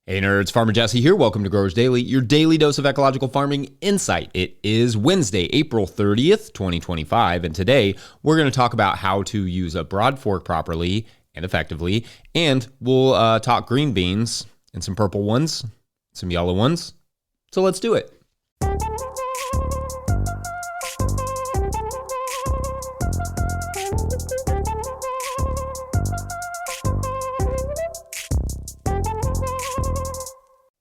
Hey nerds, Farmer Jesse here. Welcome to Growers Daily, your daily dose of ecological farming insight. It is Wednesday, April 30th, 2025, and today we're going to talk about how to use a Broadfork properly and effectively, and we'll talk green beans and some purple ones, some yellow ones. So let's do it.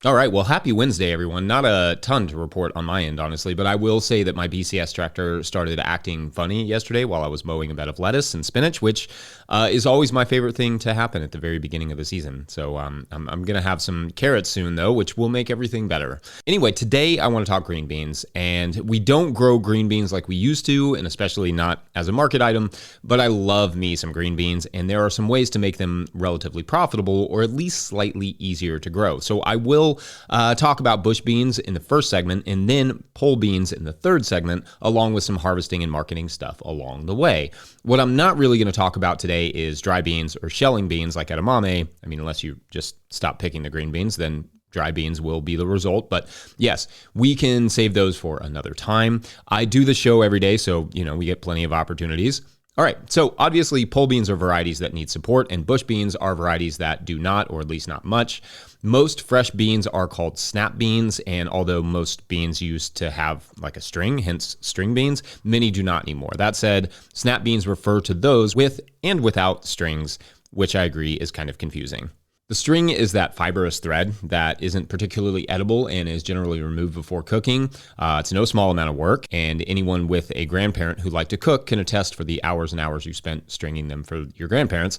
All right, well, happy Wednesday, everyone. Not a ton to report on my end, honestly, but I will say that my BCS tractor started acting funny yesterday while I was mowing a bed of lettuce and spinach, which is always my favorite thing to happen at the very beginning of the season. So I'm going to have some carrots soon, though, which will make everything better. Anyway, today I want to talk green beans, and we don't grow green beans like we used to, and especially not as a market item, but I love me some green beans, and there are some ways to make them relatively profitable or at least slightly easier to grow. So I will talk about bush beans in the first segment and then pole beans in the third segment, along with some harvesting and marketing stuff along the way. What I'm not really going to talk about today is dry beans or shelling beans like edamame. I mean, unless you just stop picking the green beans, then dry beans will be the result. But yes, we can save those for another time. I do the show every day, so we get plenty of opportunities. All right, so obviously pole beans are varieties that need support, and bush beans are varieties that do not, or at least not much. Most fresh beans are called snap beans, and although most beans used to have like a string, hence string beans, many do not anymore. That said, snap beans refer to those with and without strings, which I agree is kind of confusing. The string is that fibrous thread that isn't particularly edible and is generally removed before cooking. It's no small amount of work, and anyone with a grandparent who liked to cook can attest for the hours and hours you spent stringing them for your grandparents.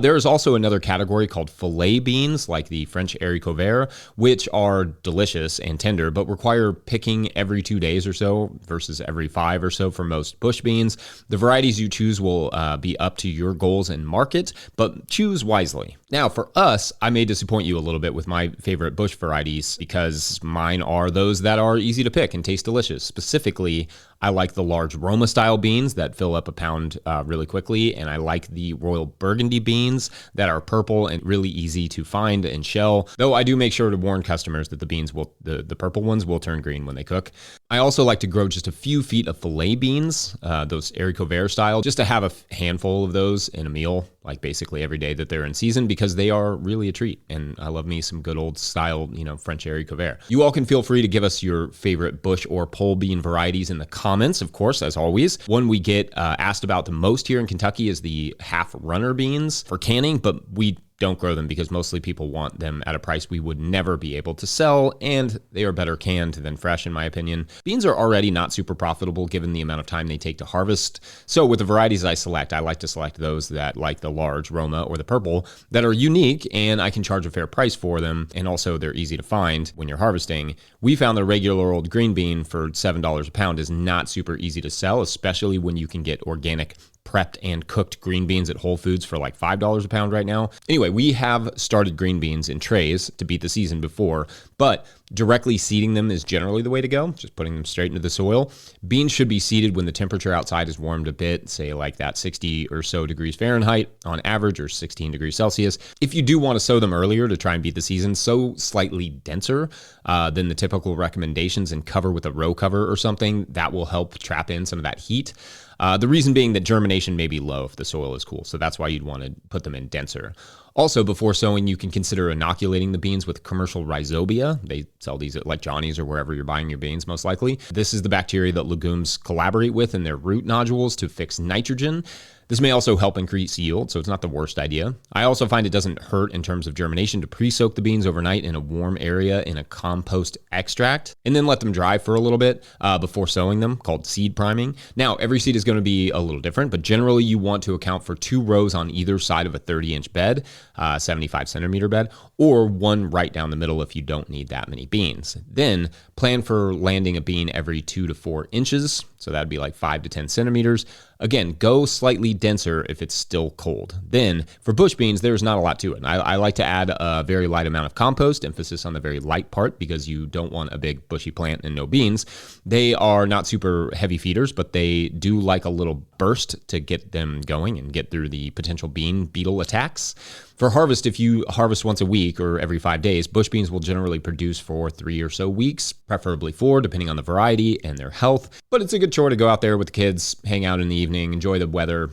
There is also another category called filet beans, like the French haricots verts, which are delicious and tender, but require picking every 2 days or so versus every 5 or so for most bush beans. The varieties you choose will be up to your goals and market, but choose wisely. Now, for us, I may disappoint you a little bit with my favorite bush varieties because mine are those that are easy to pick and taste delicious. Specifically, I like the large Roma style beans that fill up a pound really quickly, and I like the Royal Burgundy beans that are purple and really easy to find and shell. Though I do make sure to warn customers that the purple ones will turn green when they cook. I also like to grow just a few feet of filet beans, those haricots verts style, just to have a handful of those in a meal, like basically every day that they're in season, because they are really a treat. And I love me some good old style, French haricots verts. You all can feel free to give us your favorite bush or pole bean varieties in the comments, of course, as always. One we get asked about the most here in Kentucky is the half runner beans for canning, but we don't grow them because mostly people want them at a price we would never be able to sell, and they are better canned than fresh, in my opinion. Beans are already not super profitable given the amount of time they take to harvest. So with the varieties I select, I like to select those that, like the large Roma or the purple, that are unique and I can charge a fair price for them, and also they're easy to find when you're harvesting. We found the regular old green bean for $7 a pound is not super easy to sell, especially when you can get organic prepped and cooked green beans at Whole Foods for like $5 a pound right now. Anyway, we have started green beans in trays to beat the season before, but directly seeding them is generally the way to go, just putting them straight into the soil. Beans should be seeded when the temperature outside is warmed a bit, say like that 60 or so degrees Fahrenheit on average, or 16 degrees Celsius. If you do want to sow them earlier to try and beat the season, sow slightly denser than the typical recommendations and cover with a row cover or something. That will help trap in some of that heat. The reason being that germination may be low if the soil is cool, so that's why you'd want to put them in denser. Also, before sowing, you can consider inoculating the beans with commercial rhizobia. They sell these at like Johnny's or wherever you're buying your beans, most likely. This is the bacteria that legumes collaborate with in their root nodules to fix nitrogen. This may also help increase yield, so it's not the worst idea. I also find it doesn't hurt in terms of germination to pre-soak the beans overnight in a warm area in a compost extract, and then let them dry for a little bit before sowing them, called seed priming. Now, every seed is going to be a little different, but generally you want to account for 2 rows on either side of a 30-inch bed, 75-centimeter bed, or one right down the middle if you don't need that many beans. Then plan for landing a bean every 2 to 4 inches, so that'd be like 5 to 10 centimeters. Again, go slightly denser if it's still cold. Then, for bush beans, there's not a lot to it. I like to add a very light amount of compost, emphasis on the very light part, because you don't want a big bushy plant and no beans. They are not super heavy feeders, but they do like a little burst to get them going and get through the potential bean beetle attacks. For harvest, if you harvest once a week or every 5 days, bush beans will generally produce for 3 or so weeks, preferably 4, depending on the variety and their health. But it's a good chore to go out there with the kids, hang out in the evening, enjoy the weather,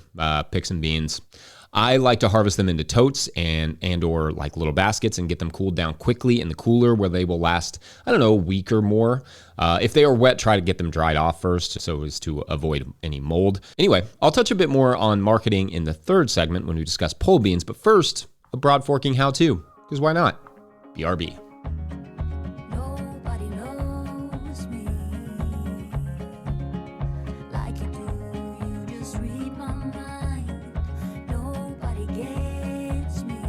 pick some beans. I like to harvest them into totes and or like little baskets and get them cooled down quickly in the cooler where they will last, a week or more. If they are wet, try to get them dried off first so as to avoid any mold. Anyway, I'll touch a bit more on marketing in the third segment when we discuss pole beans, but first, a broadforking how-to, because why not? BRB. Nobody knows me like you do. You just read my mind. Nobody gets me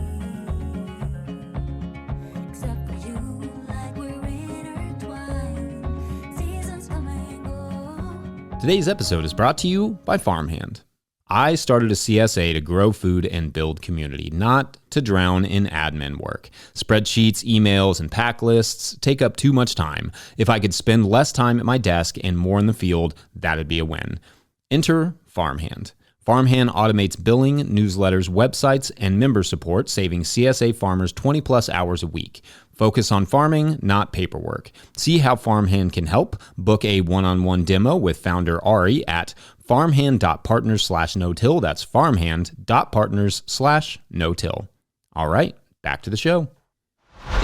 except for you, like we're intertwined. Seasons come and go. Today's episode is brought to you by Farmhand. I started a CSA to grow food and build community, not to drown in admin work. Spreadsheets, emails, and pack lists take up too much time. If I could spend less time at my desk and more in the field, that'd be a win. Enter Farmhand. Farmhand automates billing, newsletters, websites, and member support, saving CSA farmers 20-plus hours a week. Focus on farming, not paperwork. See how Farmhand can help. Book a one-on-one demo with founder Ari at farmhand.partners/no-till. That's farmhand.partners/no-till. All right, back to the show.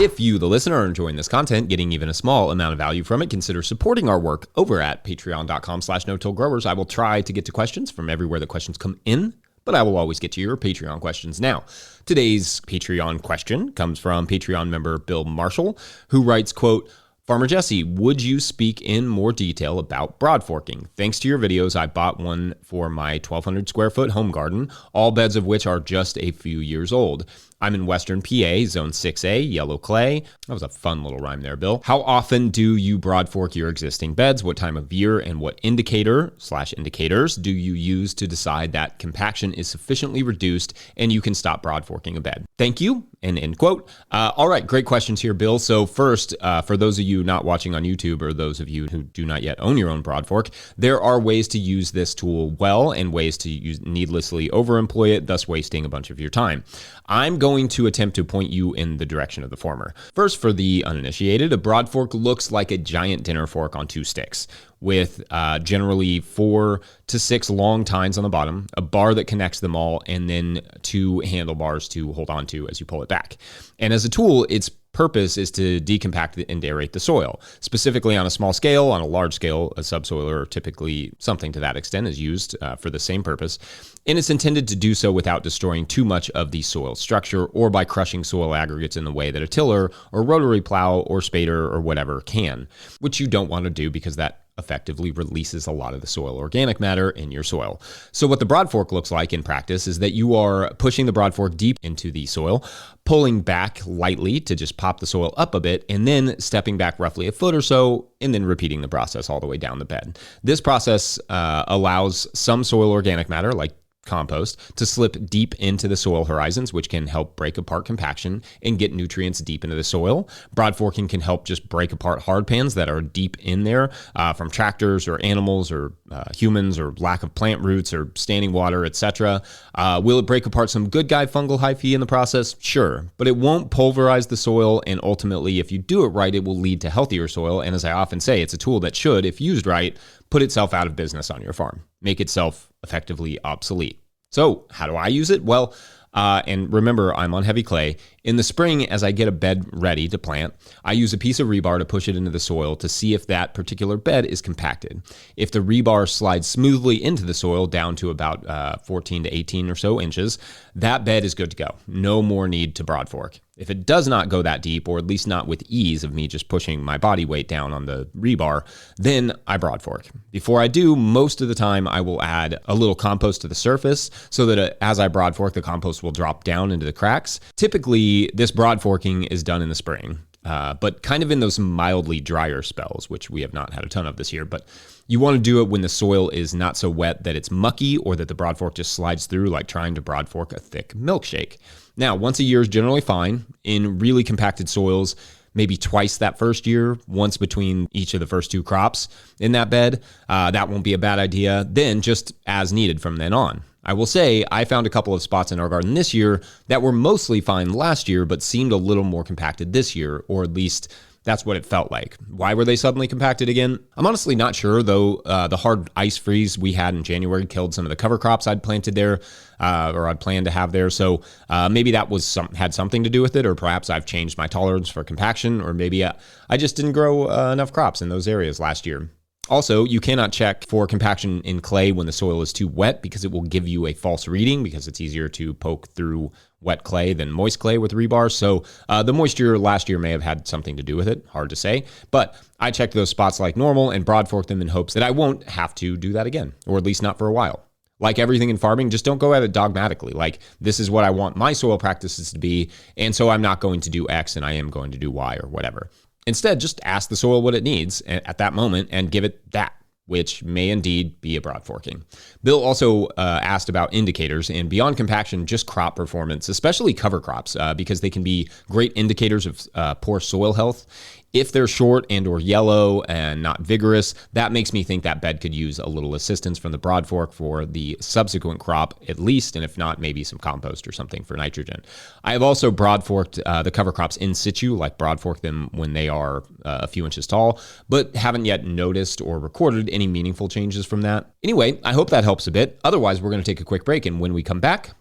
If you, the listener, are enjoying this content, getting even a small amount of value from it, consider supporting our work over at patreon.com/no-till-growers. I will try to get to questions from everywhere the questions come in, but I will always get to your Patreon questions. Now, today's Patreon question comes from Patreon member Bill Marshall, who writes, quote, Farmer Jesse, would you speak in more detail about broadforking? Thanks to your videos, I bought one for my 1,200 square foot home garden, all beds of which are just a few years old. I'm in Western PA, Zone 6A, yellow clay. That was a fun little rhyme there, Bill. How often do you broadfork your existing beds? What time of year and what indicator/indicators do you use to decide that compaction is sufficiently reduced and you can stop broadforking a bed? Thank you, and end quote. All right, great questions here, Bill. So first, for those of you not watching on YouTube or those of you who do not yet own your own broadfork, there are ways to use this tool well and ways to needlessly overemploy it, thus wasting a bunch of your time. I'm going to attempt to point you in the direction of the former. First, for the uninitiated, a broadfork looks like a giant dinner fork on 2 sticks with generally 4 to 6 long tines on the bottom, a bar that connects them all, and then 2 handlebars to hold on to as you pull it back. And as a tool, its purpose is to decompact and aerate the soil. Specifically on a small scale, on a large scale, a subsoiler, typically something to that extent, is used for the same purpose. And it's intended to do so without destroying too much of the soil structure or by crushing soil aggregates in the way that a tiller or rotary plow or spader or whatever can, which you don't want to do because that effectively releases a lot of the soil organic matter in your soil. So what the broadfork looks like in practice is that you are pushing the broadfork deep into the soil, pulling back lightly to just pop the soil up a bit, and then stepping back roughly a foot or so, and then repeating the process all the way down the bed. This process allows some soil organic matter, like compost, to slip deep into the soil horizons, which can help break apart compaction and get nutrients deep into the soil. Broadforking can help just break apart hard pans that are deep in there from tractors or animals or humans or lack of plant roots or standing water, etc. Will it break apart some good guy fungal hyphae in the process? Sure, but it won't pulverize the soil, and ultimately, if you do it right, it will lead to healthier soil. And as I often say, it's a tool that should, if used right, put itself out of business on your farm, make itself effectively obsolete. So how do I use it? Well, and remember, I'm on heavy clay. In the spring, as I get a bed ready to plant, I use a piece of rebar to push it into the soil to see if that particular bed is compacted. If the rebar slides smoothly into the soil down to about 14 to 18 or so inches, that bed is good to go. No more need to broadfork. If it does not go that deep, or at least not with ease of me just pushing my body weight down on the rebar, then I broadfork. Before I do, most of the time I will add a little compost to the surface so that as I broadfork, the compost will drop down into the cracks. Typically, this broadforking is done in the spring. but kind of in those mildly drier spells, which we have not had a ton of this year. But you want to do it when the soil is not so wet that it's mucky or that the Broadfork just slides through, like trying to Broadfork a thick milkshake. Now, once a year is generally fine. In really compacted soils, maybe twice that first year, once between each of the first two crops in that bed. That won't be a bad idea. Then just as needed from then on. I will say I found a couple of spots in our garden this year that were mostly fine last year, but seemed a little more compacted this year, or at least that's what it felt like. Why were they suddenly compacted again? I'm honestly not sure, though. The hard ice freeze we had in January killed some of the cover crops I'd planted there, or I'd planned to have there. So maybe that was had something to do with it, or perhaps I've changed my tolerance for compaction, or maybe I just didn't grow enough crops in those areas last year. Also, you cannot check for compaction in clay when the soil is too wet because it will give you a false reading because it's easier to poke through wet clay than moist clay with rebar. So the moisture last year may have had something to do with it. Hard to say. But I checked those spots like normal and Broadforked them in hopes that I won't have to do that again, or at least not for a while. Like everything in farming, just don't go at it dogmatically. Like, this is what I want my soil practices to be, and so I'm not going to do X and I am going to do Y or whatever. Instead, just ask the soil what it needs at that moment and give it that, which may indeed be a Broadforking. Bill also asked about indicators, and beyond compaction, just crop performance, especially cover crops, because they can be great indicators of poor soil health. If they're short and or yellow and not vigorous, that makes me think that bed could use a little assistance from the Broadfork for the subsequent crop, at least, and if not, maybe some compost or something for nitrogen. I have also Broadforked the cover crops in situ, like Broadfork them when they are a few inches tall, but haven't yet noticed or recorded any meaningful changes from that. Anyway, I hope that helps a bit. Otherwise, we're going to take a quick break, and when we come back,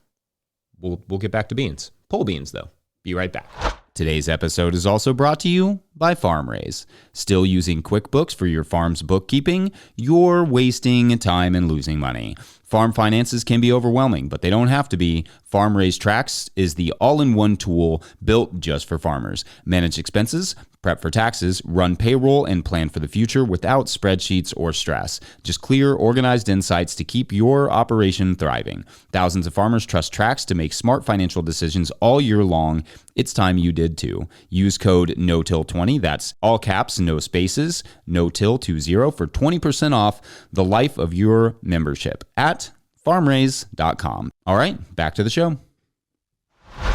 we'll get back to beans. Pole beans, though. Be right back. Today's episode is also brought to you by FarmRaise. Still using QuickBooks for your farm's bookkeeping? You're wasting time and losing money. Farm finances can be overwhelming, but they don't have to be. FarmRaise Tracks is the all-in-one tool built just for farmers. Manage expenses, prep for taxes, run payroll, and plan for the future without spreadsheets or stress. Just clear, organized insights to keep your operation thriving. Thousands of farmers trust Tracks to make smart financial decisions all year long. It's time you did too. Use code NOTIL20, that's all caps, no spaces, NOTIL20 for 20% off the life of your membership at farmraise.com. All right, back to the show.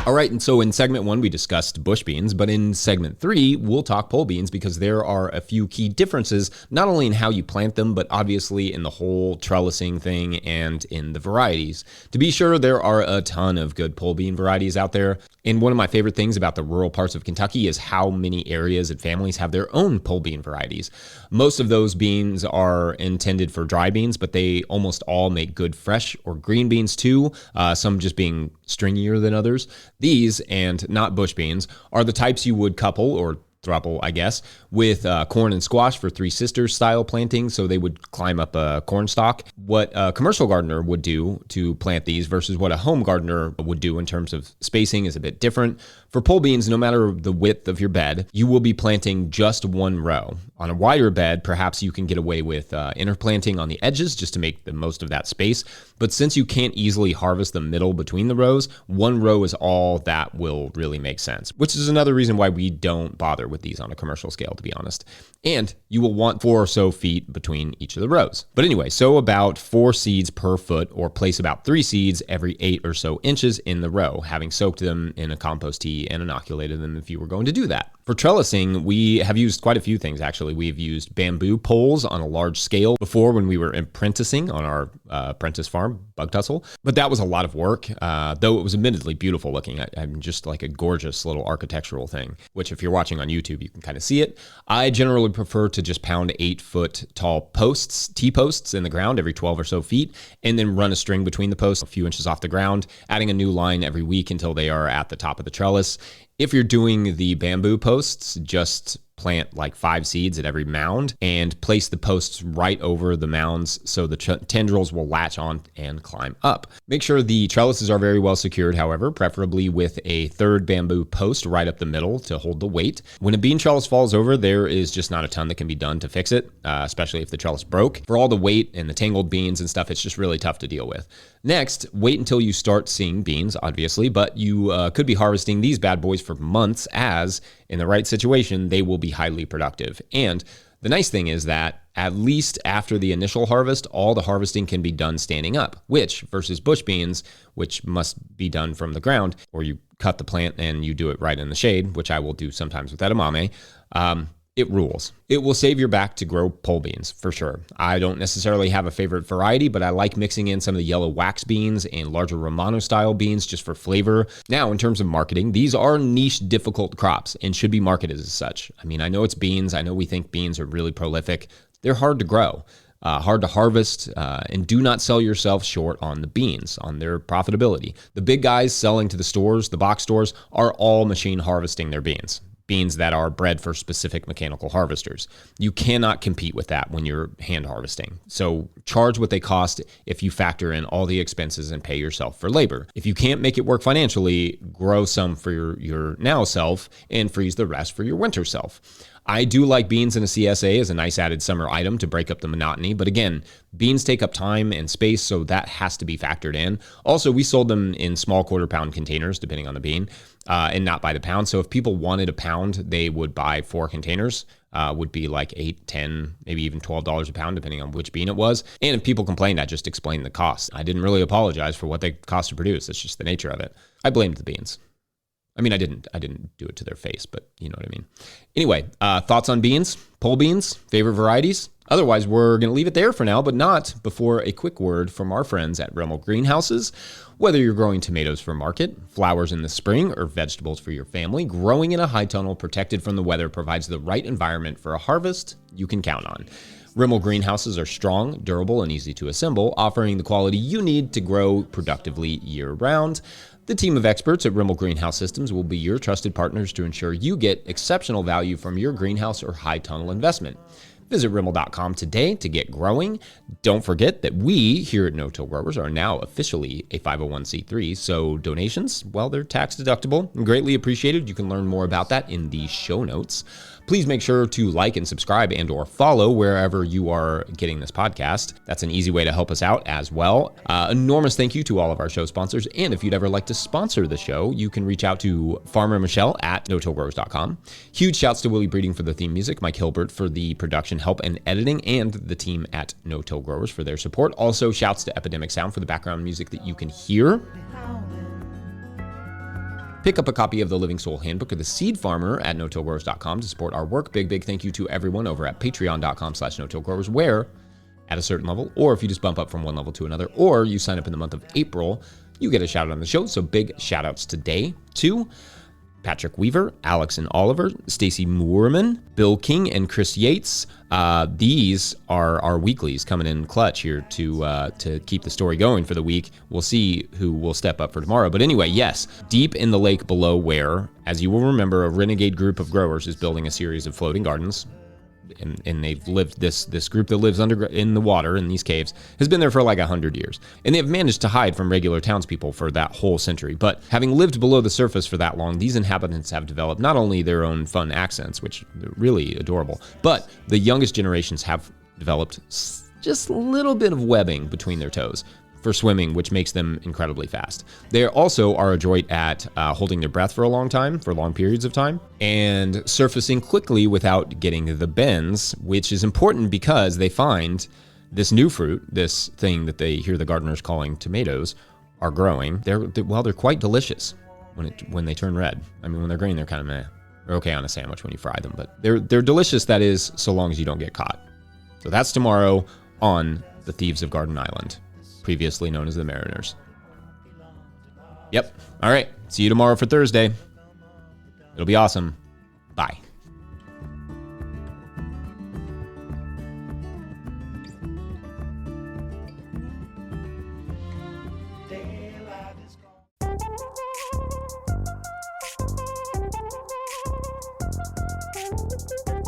All right, and so in segment 1, we discussed bush beans, but in segment 3, we'll talk pole beans because there are a few key differences, not only in how you plant them, but obviously in the whole trellising thing and in the varieties. To be sure, there are a ton of good pole bean varieties out there, and one of my favorite things about the rural parts of Kentucky is how many areas and families have their own pole bean varieties. Most of those beans are intended for dry beans, but they almost all make good fresh or green beans too, some just being stringier than others. These, and not bush beans, are the types you would couple, or throuple, I guess, with corn and squash for Three Sisters style planting, so they would climb up a corn stalk. What a commercial gardener would do to plant these versus what a home gardener would do in terms of spacing is a bit different. For pole beans, no matter the width of your bed, you will be planting just one row. On a wider bed, perhaps you can get away with interplanting on the edges just to make the most of that space. But since you can't easily harvest the middle between the rows, one row is all that will really make sense, which is another reason why we don't bother with these on a commercial scale, to be honest. And you will want 4 or so feet between each of the rows. But anyway, so about 4 seeds per foot, or place about 3 seeds every 8 or so inches in the row, having soaked them in a compost tea and inoculated them if you were going to do that. For trellising, we have used quite a few things, actually. We've used bamboo poles on a large scale before when we were apprenticing on our apprentice farm, Bug Tussle. But that was a lot of work, though it was admittedly beautiful looking. I'm just like a gorgeous little architectural thing, which if you're watching on YouTube, you can kind of see it. I generally prefer to just pound 8-foot tall posts, T-posts in the ground every 12 or so feet, and then run a string between the posts a few inches off the ground, adding a new line every week until they are at the top of the trellis. If you're doing the bamboo posts, just plant like 5 seeds at every mound and place the posts right over the mounds so the tendrils will latch on and climb up. Make sure the trellises are very well secured, however, preferably with a third bamboo post right up the middle to hold the weight. When a bean trellis falls over, there is just not a ton that can be done to fix it, especially if the trellis broke. For all the weight and the tangled beans and stuff, it's just really tough to deal with. Next, wait until you start seeing beans, obviously, but you could be harvesting these bad boys for months, as in the right situation, they will be highly productive. And the nice thing is that at least after the initial harvest, all the harvesting can be done standing up, which versus bush beans, which must be done from the ground, or you cut the plant and you do it right in the shade, which I will do sometimes with edamame. It rules. It will save your back to grow pole beans, for sure. I don't necessarily have a favorite variety, but I like mixing in some of the yellow wax beans and larger Romano-style beans just for flavor. Now, in terms of marketing, these are niche, difficult crops and should be marketed as such. I mean, I know it's beans. I know we think beans are really prolific. They're hard to grow, hard to harvest, and do not sell yourself short on the beans, on their profitability. The big guys selling to the stores, the box stores, are all machine harvesting their beans. Beans that are bred for specific mechanical harvesters. You cannot compete with that when you're hand harvesting. So charge what they cost if you factor in all the expenses and pay yourself for labor. If you can't make it work financially, grow some for your now self and freeze the rest for your winter self. I do like beans in a CSA as a nice added summer item to break up the monotony. But again, beans take up time and space, so that has to be factored in. Also, we sold them in small quarter-pound containers, depending on the bean, and not by the pound. So if people wanted a pound, they would buy 4 containers. Would be like $8, $10, maybe even $12 a pound, depending on which bean it was. And if people complained, I just explained the cost. I didn't really apologize for what they cost to produce. It's just the nature of it. I blamed the beans. I mean, I didn't do it to their face, but you know what I mean. Anyway, thoughts on beans, pole beans, favorite varieties? Otherwise, we're going to leave it there for now, but not before a quick word from our friends at Rimmel Greenhouses. Whether you're growing tomatoes for market, flowers in the spring, or vegetables for your family, growing in a high tunnel protected from the weather provides the right environment for a harvest you can count on. Rimmel Greenhouses are strong, durable, and easy to assemble, offering the quality you need to grow productively year-round. The team of experts at Rimmel Greenhouse Systems will be your trusted partners to ensure you get exceptional value from your greenhouse or high tunnel investment. Visit Rimmel.com today to get growing. Don't forget that we here at No-Till Growers are now officially a 501c3, so donations, well, they're tax deductible and greatly appreciated. You can learn more about that in the show notes. Please make sure to like and subscribe and or follow wherever you are getting this podcast. That's an easy way to help us out as well. Enormous thank you to all of our show sponsors. And if you'd ever like to sponsor the show, you can reach out to Farmer Michelle at no-tillgrowers.com. Huge shouts to Willie Breeding for the theme music, Mike Hilbert for the production help and editing, and the team at No-Till Growers for their support. Also, shouts to Epidemic Sound for the background music that you can hear. Pick up a copy of the Living Soul Handbook of the Seed Farmer at no-tillgrowers.com to support our work. Big thank you to everyone over at patreon.com/no-tillgrowers, where at a certain level, or if you just bump up from one level to another, or you sign up in the month of April, you get a shout out on the show. So big shout outs today to Patrick Weaver, Alex and Oliver, Stacy Moorman, Bill King, and Chris Yates. These are our weeklies coming in clutch here to keep the story going for the week. We'll see who will step up for tomorrow. But anyway, yes, deep in the lake below where, as you will remember, a renegade group of growers is building a series of floating gardens. And they've lived, this group that lives in the water in these caves has been there for like 100 years. And they've managed to hide from regular townspeople for that whole century. But having lived below the surface for that long, these inhabitants have developed not only their own fun accents, which are really adorable, but the youngest generations have developed just a little bit of webbing between their toes for swimming, which makes them incredibly fast. They also are adroit at holding their breath for a long time, for long periods of time, and surfacing quickly without getting the bends, which is important because they find this new fruit, this thing that they hear the gardeners calling tomatoes, are growing. They're quite delicious when they turn red. I mean, when they're green, they're kind of meh. They're okay on a sandwich when you fry them, but they're delicious, that is, so long as you don't get caught. So that's tomorrow on the Thieves of Garden Island, previously known as the Mariners. Yep. All right. See you tomorrow for Thursday. It'll be awesome. Bye. Thank you.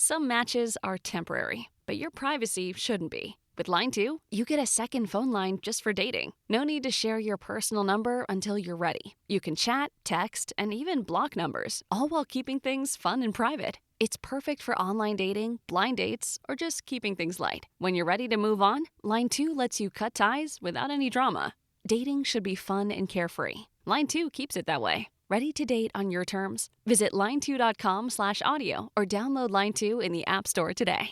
Some matches are temporary, but your privacy shouldn't be. With Line 2, you get a second phone line just for dating. No need to share your personal number until you're ready. You can chat, text, and even block numbers, all while keeping things fun and private. It's perfect for online dating, blind dates, or just keeping things light. When you're ready to move on, Line 2 lets you cut ties without any drama. Dating should be fun and carefree. Line 2 keeps it that way. Ready to date on your terms? Visit line2.com/audio or download Line 2 in the App Store today.